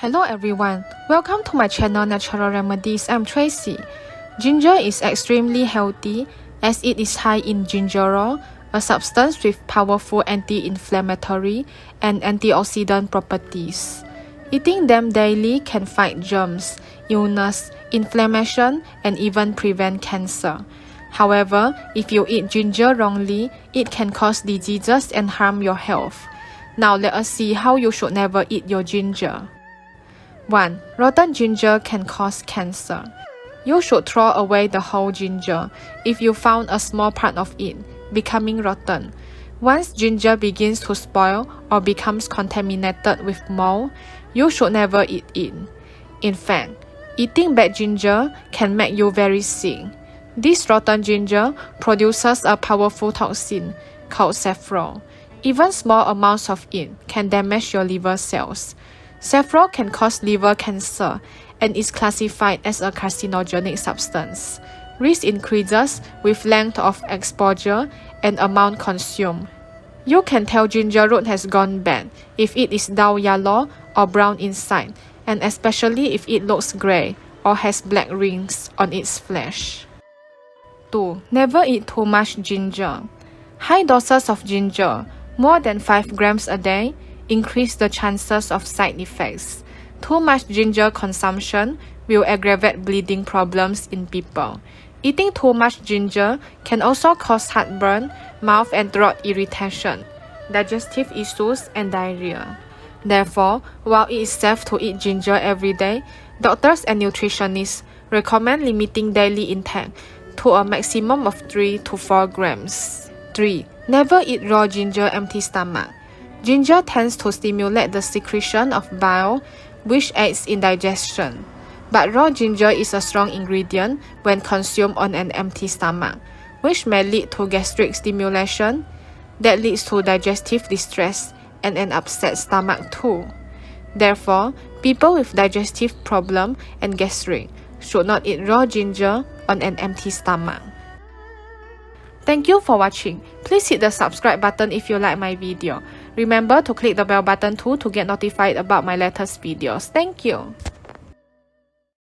Hello everyone, welcome to my channel Natural Remedies. I'm Tracy. Ginger is extremely healthy as it is high in gingerol, a substance with powerful anti-inflammatory and antioxidant properties. Eating them daily can fight germs, illness, inflammation, and even prevent cancer. However, if you eat ginger wrongly, it can cause diseases and harm your health. Now let us see how you should never eat your ginger. 1. Rotten ginger can cause cancer. You should throw away the whole ginger if you found a small part of it becoming rotten. Once ginger begins to spoil or becomes contaminated with mold, you should never eat it. In fact, eating bad ginger can make you very sick. This rotten ginger produces a powerful toxin called saffron. Even small amounts of it can damage your liver cells. Saffron can cause liver cancer and is classified as a carcinogenic substance. Risk increases with length of exposure and amount consumed. You can tell ginger root has gone bad if it is dull yellow or brown inside, and especially if it looks gray or has black rings on its flesh. 2. Never eat too much ginger. High doses of ginger, more than 5 grams a day, increase the chances of side effects. Too much ginger consumption will aggravate bleeding problems in people. Eating too much ginger can also cause heartburn, mouth and throat irritation, digestive issues, and diarrhea. Therefore, while it is safe to eat ginger every day, doctors and nutritionists recommend limiting daily intake to a maximum of 3 to 4 grams. 3. Never eat raw ginger empty stomach. Ginger tends to stimulate the secretion of bile, which aids in digestion. But raw ginger is a strong ingredient when consumed on an empty stomach, which may lead to gastric stimulation that leads to digestive distress and an upset stomach too. Therefore, people with digestive problem and gastric should not eat raw ginger on an empty stomach. Thank you for watching. Please hit the subscribe button if you like my video. Remember to click the bell button too to get notified about my latest videos. Thank you.